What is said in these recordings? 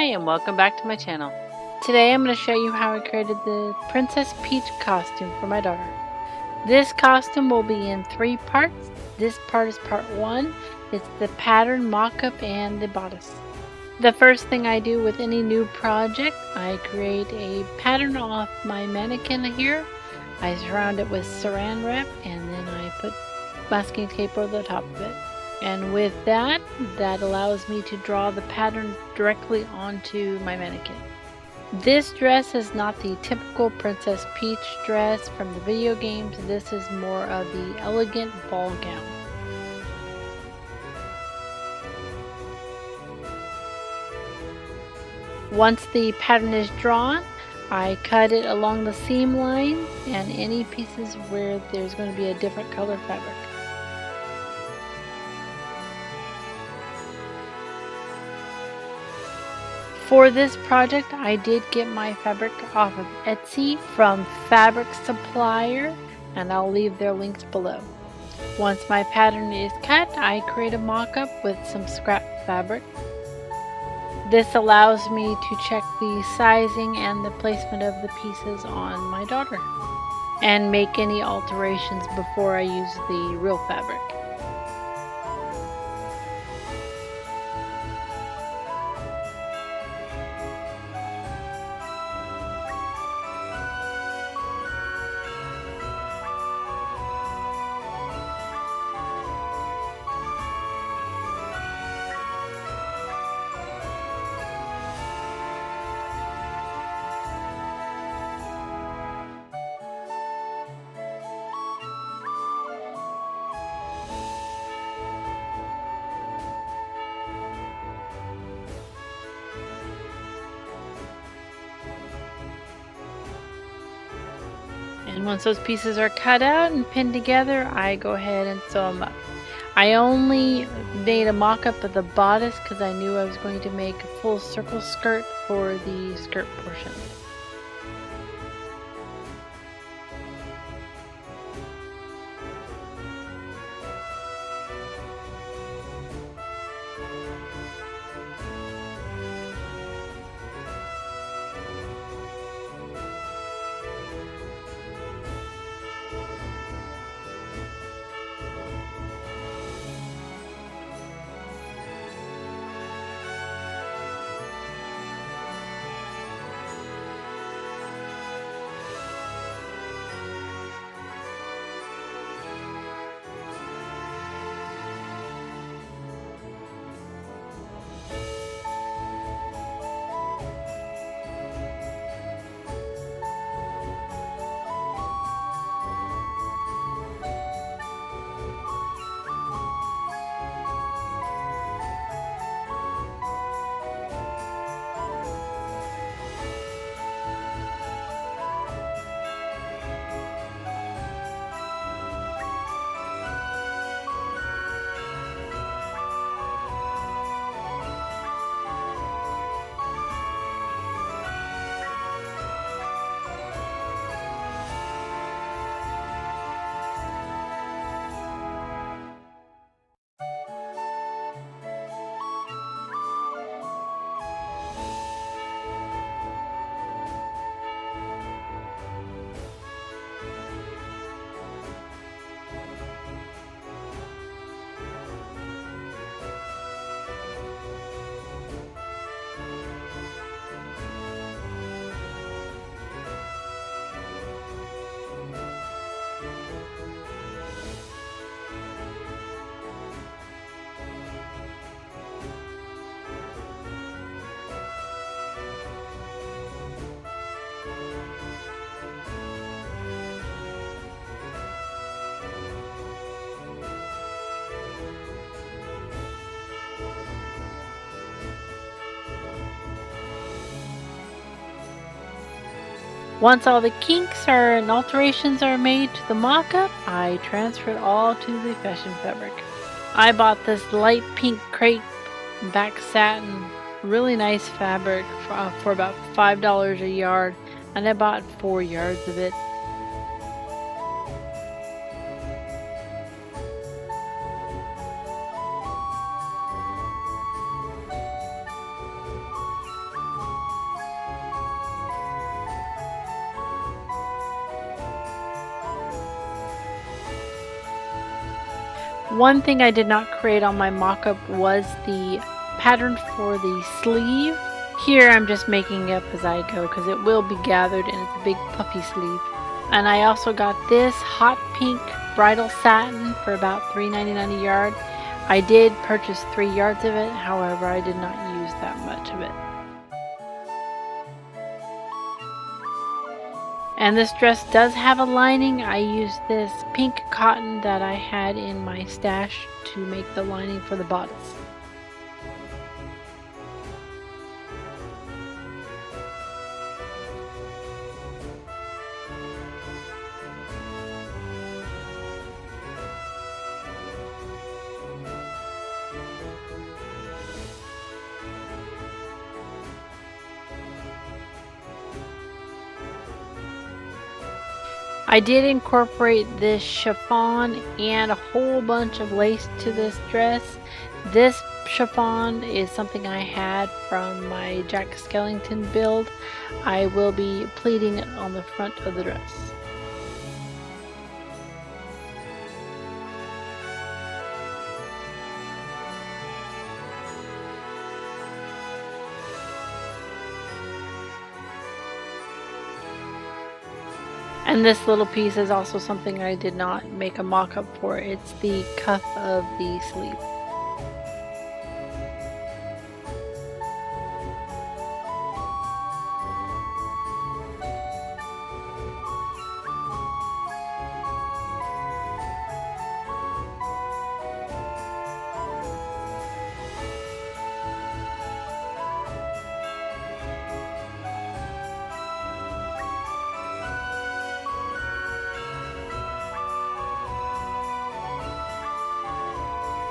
Hi and welcome back to my channel. Today I'm going to show you how I created the Princess Peach costume for my daughter. This costume will be in 3 parts. This part is part 1. It's the pattern mock-up and the bodice. The first thing I do with any new project, I create a pattern off my mannequin here. I surround it with saran wrap and then I put masking tape over the top of it. And with that allows me to draw the pattern directly onto my mannequin. This dress is not the typical Princess Peach dress from the video games. This is more of the elegant ball gown. Once the pattern is drawn, I cut it along the seam line and any pieces where there's going to be a different color fabric. For this project, I did get my fabric off of Etsy from Fabric Supplier, and I'll leave their links below. Once my pattern is cut, I create a mock-up with some scrap fabric. This allows me to check the sizing and the placement of the pieces on my daughter, and make any alterations before I use the real fabric. And once those pieces are cut out and pinned together, I go ahead and sew them up. I only made a mock-up of the bodice because I knew I was going to make a full circle skirt for the skirt portion. Once all the kinks and alterations are made to the mock-up, I transfer it all to the fashion fabric. I bought this light pink crepe back satin, really nice fabric for about $5 a yard, and I bought 4 yards of it. One thing I did not create on my mock-up was the pattern for the sleeve. Here I'm just making up as I go because it will be gathered and it's a big puffy sleeve. And I also got this hot pink bridal satin for about $3.99 a yard. I did purchase 3 yards of it, however I did not use that much of it. And this dress does have a lining. I used this pink cotton that I had in my stash to make the lining for the bodice. I did incorporate this chiffon and a whole bunch of lace to this dress. This chiffon is something I had from my Jack Skellington build. I will be pleating it on the front of the dress. And this little piece is also something I did not make a mock-up for. It's the cuff of the sleeve.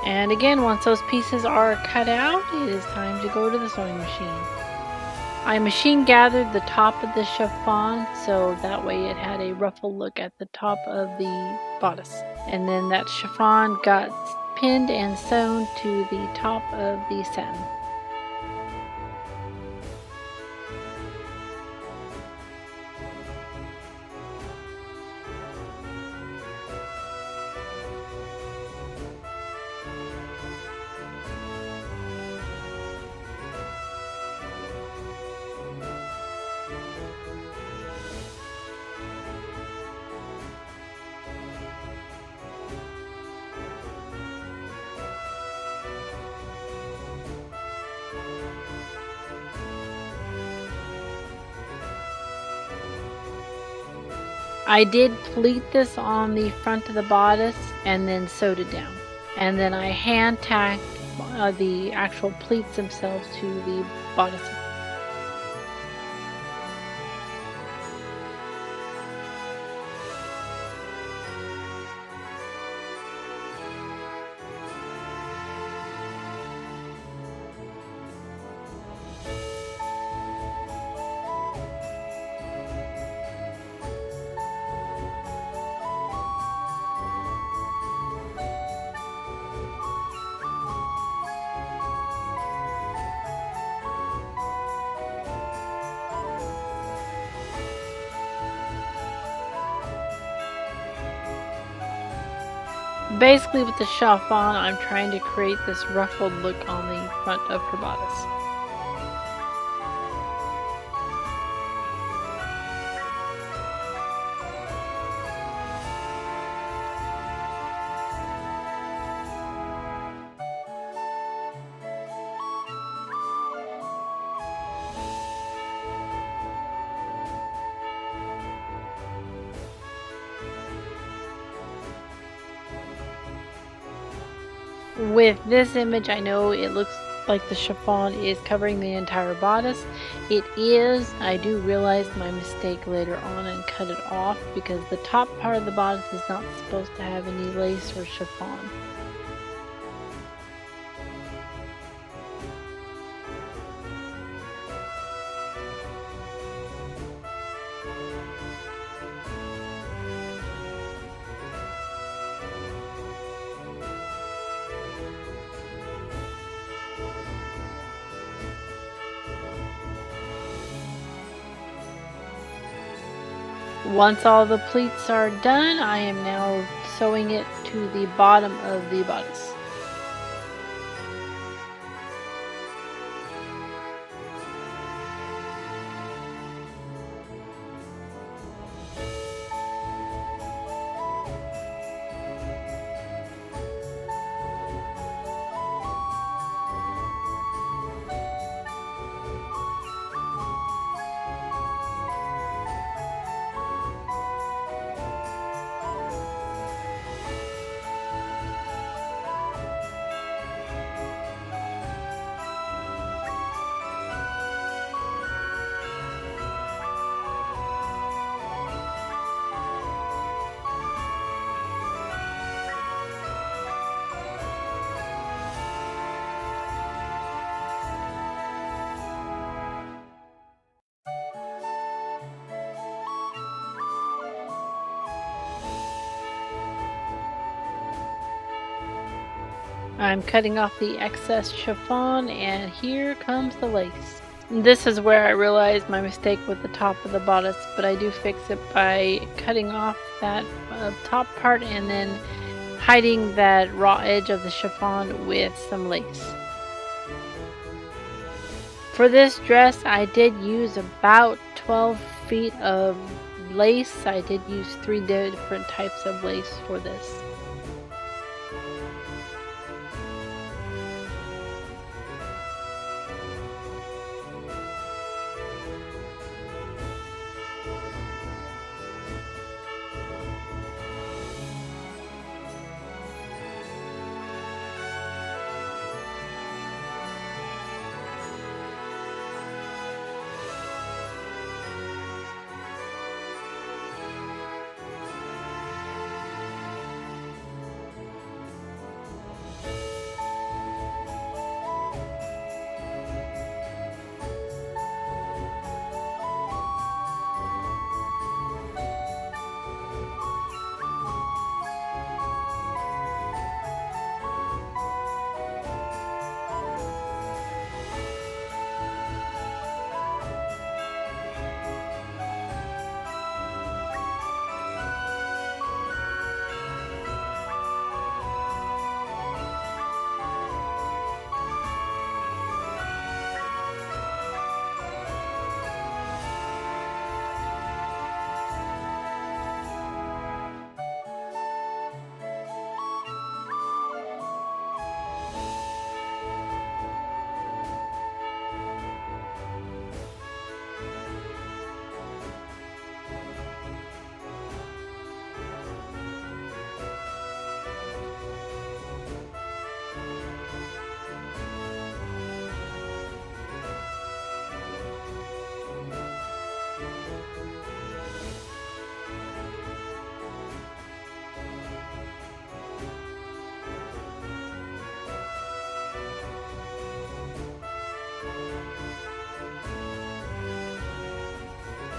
And again, once those pieces are cut out, it is time to go to the sewing machine. I machine gathered the top of the chiffon so that way it had a ruffle look at the top of the bodice. And then that chiffon got pinned and sewn to the top of the satin. I did pleat this on the front of the bodice and then sewed it down. And then I hand tacked the actual pleats themselves to the bodice. Basically with the chiffon, I'm trying to create this ruffled look on the front of her bodice. With this image, I know it looks like the chiffon is covering the entire bodice. It is. I do realize my mistake later on and cut it off because the top part of the bodice is not supposed to have any lace or chiffon. Once all the pleats are done, I am now sewing it to the bottom of the bodice. I'm cutting off the excess chiffon, and here comes the lace. This is where I realized my mistake with the top of the bodice, but I do fix it by cutting off that top part and then hiding that raw edge of the chiffon with some lace. For this dress, I did use about 12 feet of lace. I did use 3 different types of lace for this.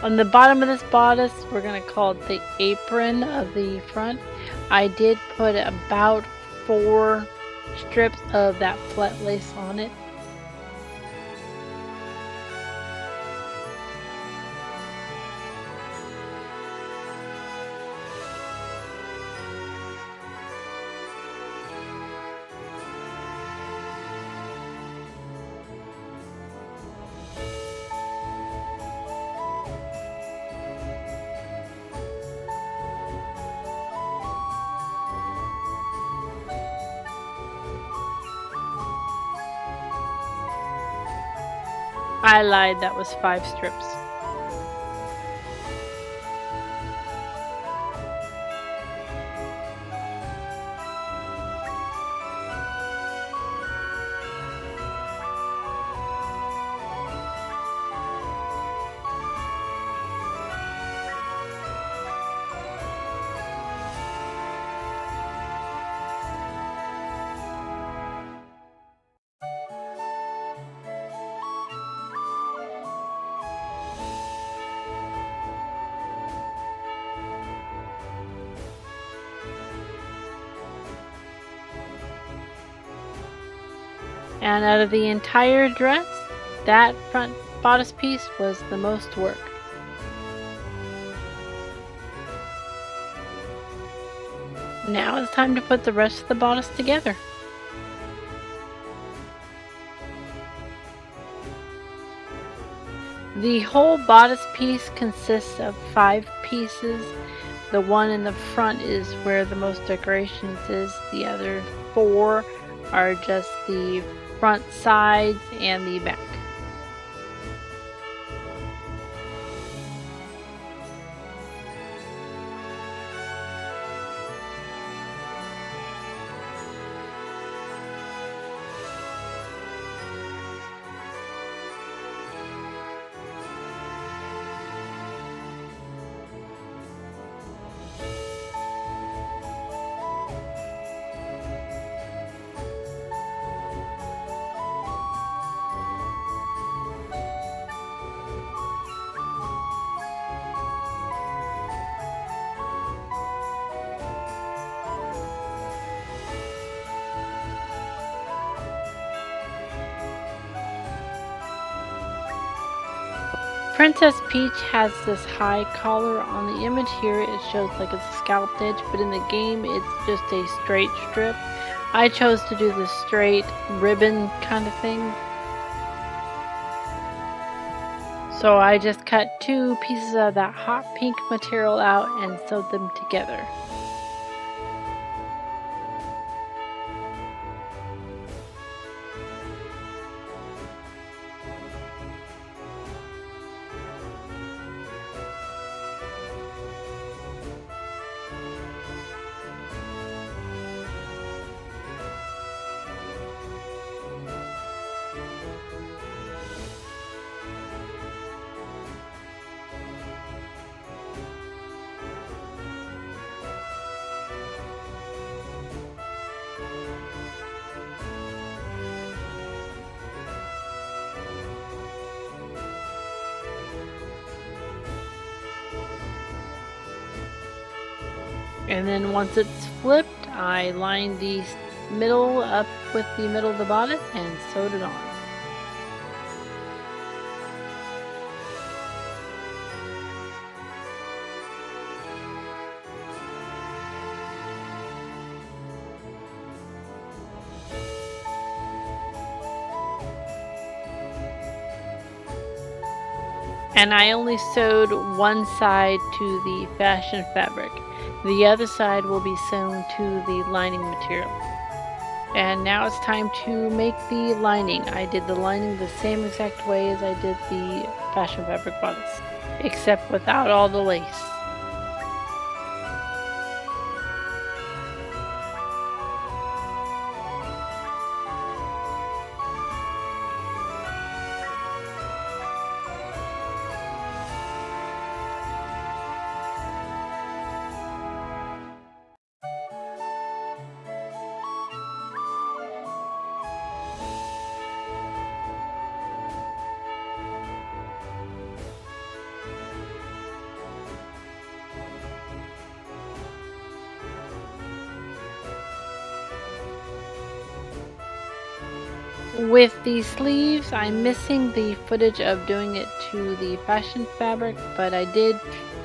On the bottom of this bodice, we're going to call it the apron of the front. I did put about 4 strips of that flat lace on it. I lied, that was 5 strips. And out of the entire dress, that front bodice piece was the most work. Now it's time to put the rest of the bodice together. The whole bodice piece consists of 5 pieces. The one in the front is where the most decorations is. The other 4 are just the front sides and the back. Princess Peach has this high collar. On the image here it shows like it's a scalped edge, but in the game it's just a straight strip. I chose to do the straight ribbon kind of thing. So I just cut 2 pieces of that hot pink material out and sewed them together. And then once it's flipped, I lined the middle up with the middle of the bodice and sewed it on. And I only sewed one side to the fashion fabric. The other side will be sewn to the lining material. And now it's time to make the lining. I did the lining the same exact way as I did the fashion fabric bodice, except without all the lace. With the sleeves, I'm missing the footage of doing it to the fashion fabric, but I did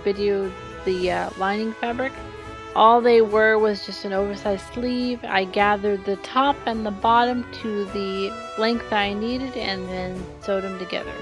video the lining fabric. All they were was just an oversized sleeve. I gathered the top and the bottom to the length I needed and then sewed them together.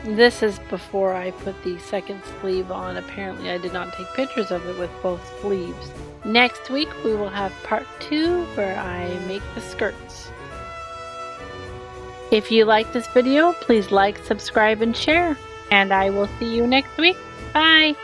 This is before I put the second sleeve on. Apparently I did not take pictures of it with both sleeves. Next week we will have part 2 where I make the skirts. If you like this video, please like, subscribe, and share. And I will see you next week. Bye!